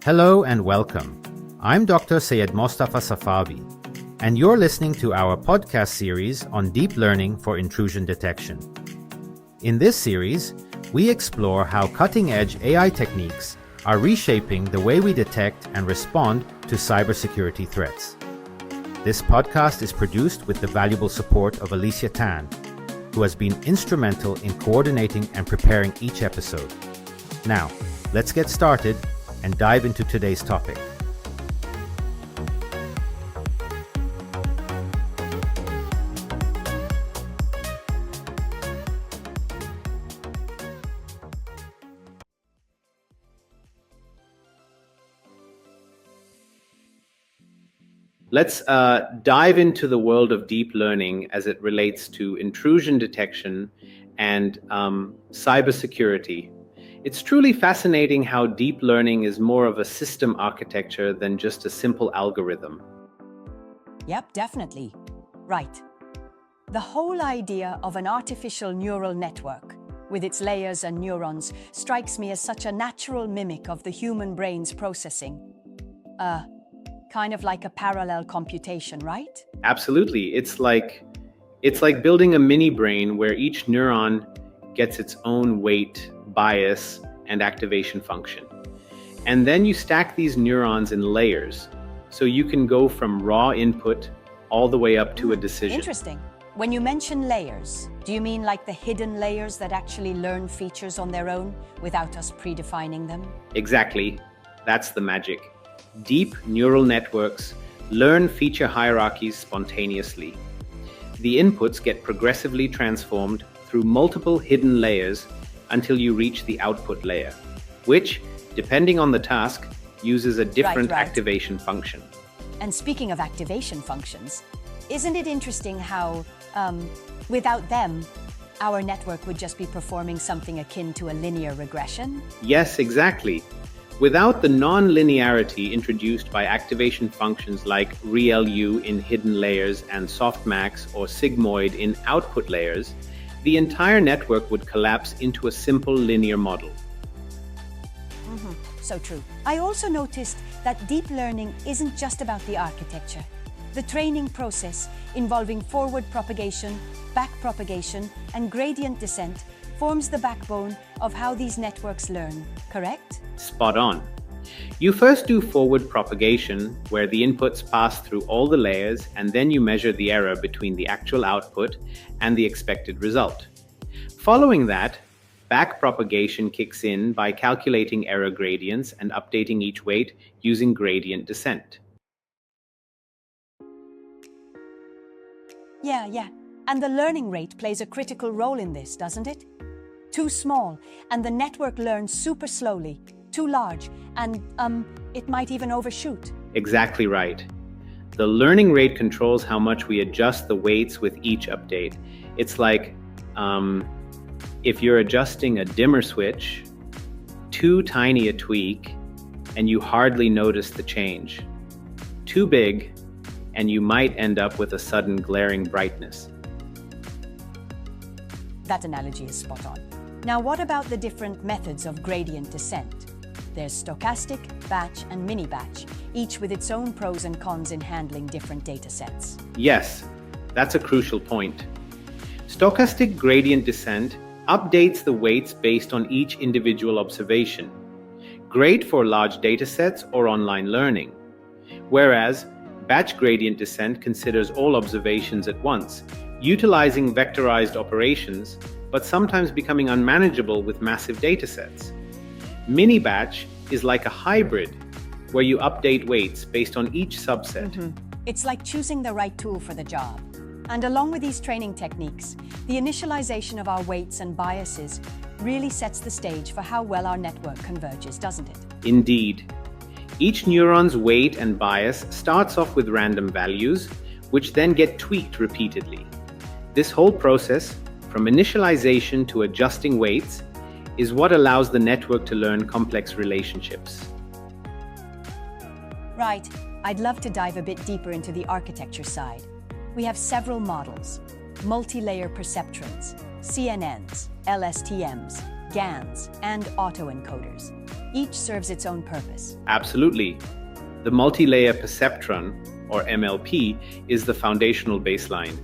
Hello and welcome. I'm Dr. Syed Mostafa Safavi, and you're listening to our podcast series on deep learning for intrusion detection. In this series, we explore how cutting-edge AI techniques are reshaping the way we detect and respond to cybersecurity threats. This podcast is produced with the valuable support of Alicia Tan, who has been instrumental in coordinating and preparing each episode. Now, let's get started and dive into today's topic. Let's dive into the world of deep learning as it relates to intrusion detection and cybersecurity. It's truly fascinating how deep learning is more of a system architecture than just a simple algorithm. Yep, definitely. Right. The whole idea of an artificial neural network, with its layers and neurons, strikes me as such a natural mimic of the human brain's processing. Kind of like a parallel computation, right? Absolutely. It's like building a mini brain where each neuron gets its own weight, bias, and activation function. And then you stack these neurons in layers, so you can go from raw input all the way up to a decision. Interesting. When you mention layers, do you mean like the hidden layers that actually learn features on their own without us predefining them? Exactly. That's the magic. Deep neural networks learn feature hierarchies spontaneously. The inputs get progressively transformed through multiple hidden layers until you reach the output layer, which, depending on the task, uses a different activation function. And speaking of activation functions, isn't it interesting how, without them, our network would just be performing something akin to a linear regression? Yes, exactly. Without the non-linearity introduced by activation functions like ReLU in hidden layers and softmax or sigmoid in output layers, the entire network would collapse into a simple linear model. So true. I also noticed that deep learning isn't just about the architecture. The training process, involving forward propagation, backpropagation, and gradient descent, forms the backbone of how these networks learn, correct? Spot on. You first do forward propagation, where the inputs pass through all the layers, and then you measure the error between the actual output and the expected result. Following that, backpropagation kicks in by calculating error gradients and updating each weight using gradient descent. Yeah. And the learning rate plays a critical role in this, doesn't it? Too small, and the network learns super slowly. Too large, and it might even overshoot. Exactly right. The learning rate controls how much we adjust the weights with each update. It's like if you're adjusting a dimmer switch, too tiny a tweak, and you hardly notice the change. Too big, and you might end up with a sudden glaring brightness. That analogy is spot on. Now, what about the different methods of gradient descent? There's stochastic, batch, and mini-batch, each with its own pros and cons in handling different data sets. Yes, that's a crucial point. Stochastic gradient descent updates the weights based on each individual observation. Great for large data sets or online learning. Whereas batch gradient descent considers all observations at once, utilizing vectorized operations, but sometimes becoming unmanageable with massive datasets. Mini-batch is like a hybrid, where you update weights based on each subset. It's like choosing the right tool for the job. And along with these training techniques, the initialization of our weights and biases really sets the stage for how well our network converges, doesn't it? Indeed. Each neuron's weight and bias starts off with random values, which then get tweaked repeatedly. This whole process, from initialization to adjusting weights, is what allows the network to learn complex relationships. Right. I'd love to dive a bit deeper into the architecture side. We have several models: multi-layer perceptrons, CNNs, LSTMs, GANs, and autoencoders. Each serves its own purpose. Absolutely. The multi-layer perceptron, or MLP, is the foundational baseline.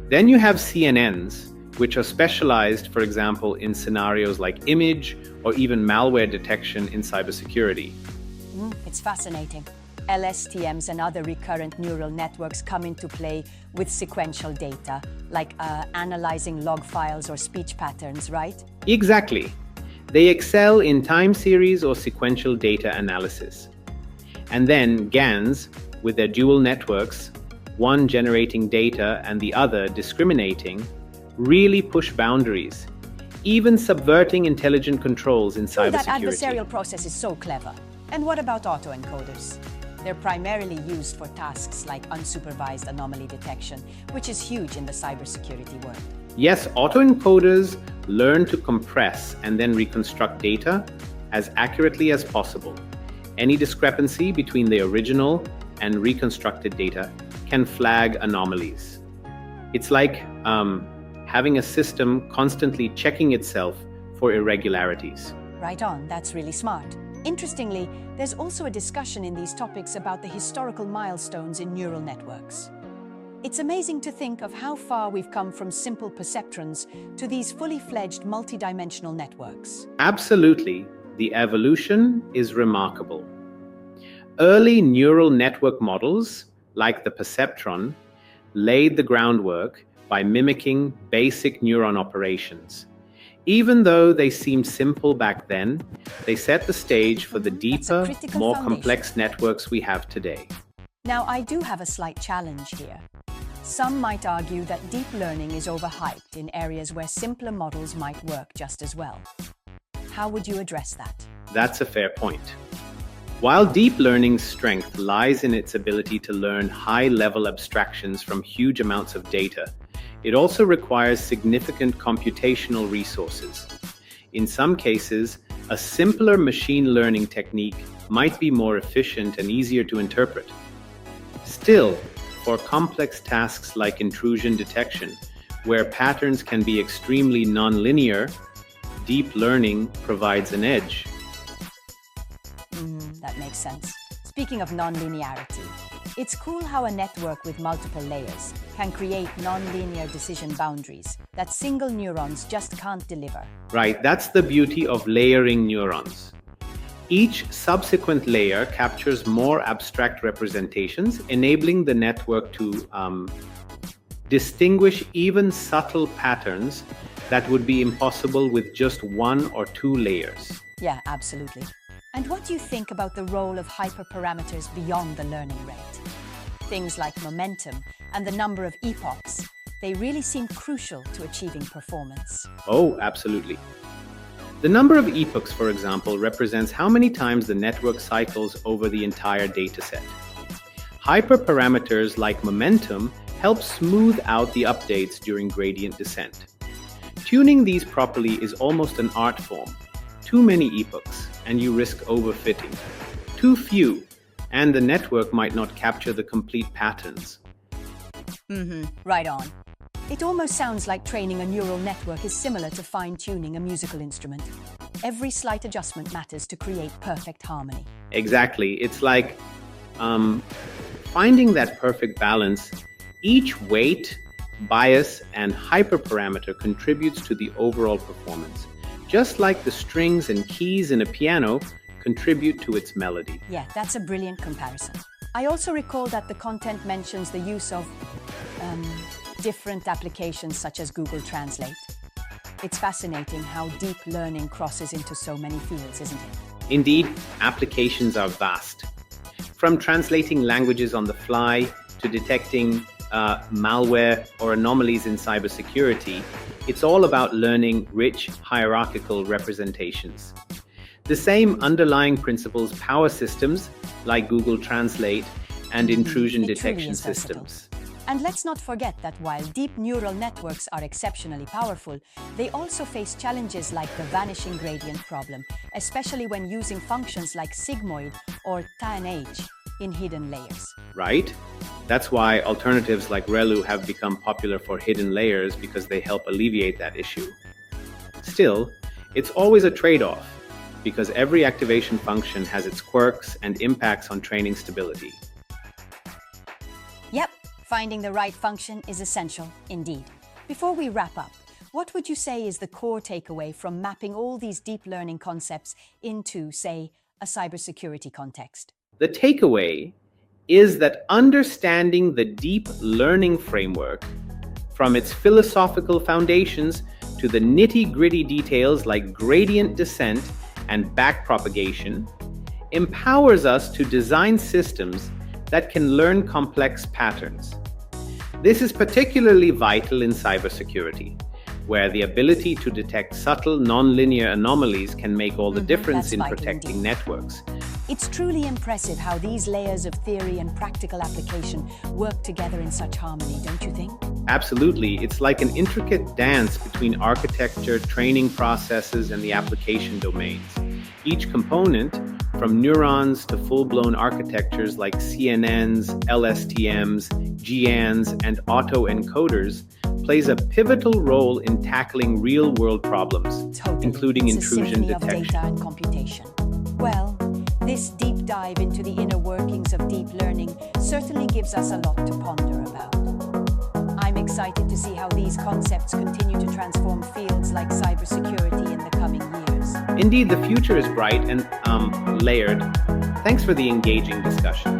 Then you have CNNs, which are specialized, for example, in scenarios like image or even malware detection in cybersecurity. It's fascinating. LSTMs and other recurrent neural networks come into play with sequential data, like analyzing log files or speech patterns, right? Exactly. They excel in time series or sequential data analysis. And then GANs, with their dual networks, one generating data and the other discriminating, really push boundaries, even subverting intelligent controls in cybersecurity. That adversarial process is so clever. And what about autoencoders? They're primarily used for tasks like unsupervised anomaly detection, which is huge in the cybersecurity world. Yes, autoencoders learn to compress and then reconstruct data as accurately as possible. Any discrepancy between the original and reconstructed data can flag anomalies. It's like having a system constantly checking itself for irregularities. Right on, that's really smart. Interestingly, there's also a discussion in these topics about the historical milestones in neural networks. It's amazing to think of how far we've come from simple perceptrons to these fully fledged multidimensional networks. Absolutely, the evolution is remarkable. Early neural network models, like the Perceptron, laid the groundwork by mimicking basic neuron operations. Even though they seemed simple back then, they set the stage for the deeper, more complex networks we have today. Now, I do have a slight challenge here. Some might argue that deep learning is overhyped in areas where simpler models might work just as well. How would you address that? That's a fair point. While deep learning's strength lies in its ability to learn high-level abstractions from huge amounts of data, it also requires significant computational resources. In some cases, a simpler machine learning technique might be more efficient and easier to interpret. Still, for complex tasks like intrusion detection, where patterns can be extremely nonlinear, deep learning provides an edge. That makes sense. Speaking of nonlinearity, it's cool how a network with multiple layers can create nonlinear decision boundaries that single neurons just can't deliver. Right, that's the beauty of layering neurons. Each subsequent layer captures more abstract representations, enabling the network to distinguish even subtle patterns that would be impossible with just one or two layers. Yeah, absolutely. And what do you think about the role of hyperparameters beyond the learning rate? Things like momentum and the number of epochs, they really seem crucial to achieving performance. Oh, absolutely. The number of epochs, for example, represents how many times the network cycles over the entire dataset. Hyperparameters like momentum help smooth out the updates during gradient descent. Tuning these properly is almost an art form. Too many epochs, and you risk overfitting. Too few, and the network might not capture the complete patterns. Right on. It almost sounds like training a neural network is similar to fine-tuning a musical instrument. Every slight adjustment matters to create perfect harmony. Exactly. It's like finding that perfect balance. Each weight, bias, and hyperparameter contributes to the overall performance. Just like the strings and keys in a piano contribute to its melody. Yeah, that's a brilliant comparison. I also recall that the content mentions the use of different applications such as Google Translate. It's fascinating how deep learning crosses into so many fields, isn't it? Indeed, applications are vast. From translating languages on the fly to detecting malware or anomalies in cybersecurity, it's all about learning rich hierarchical representations. The same underlying principles power systems like Google Translate and intrusion detection systems. And let's not forget that while deep neural networks are exceptionally powerful, they also face challenges like the vanishing gradient problem, especially when using functions like sigmoid or tanh in hidden layers. Right? That's why alternatives like ReLU have become popular for hidden layers, because they help alleviate that issue. Still, It's always a trade-off, because every activation function has its quirks and impacts on training stability. Yep, finding the right function is essential indeed. Before we wrap up, what would you say is the core takeaway from mapping all these deep learning concepts into, say, a cybersecurity context? The takeaway is that understanding the deep learning framework, from its philosophical foundations to the nitty-gritty details like gradient descent and backpropagation, empowers us to design systems that can learn complex patterns. This is particularly vital in cybersecurity, where the ability to detect subtle nonlinear anomalies can make all the difference in protecting networks. It's truly impressive how these layers of theory and practical application work together in such harmony, don't you think? Absolutely. It's like an intricate dance between architecture, training processes, and the application domains. Each component, from neurons to full-blown architectures like CNNs, LSTMs, GANs, and autoencoders, plays a pivotal role in tackling real-world problems, including intrusion detection. Of data and computation. Well, this deep dive into the inner workings of deep learning certainly gives us a lot to ponder about. I'm excited to see how these concepts continue to transform fields like cybersecurity in the coming years. Indeed, the future is bright and layered. Thanks for the engaging discussion.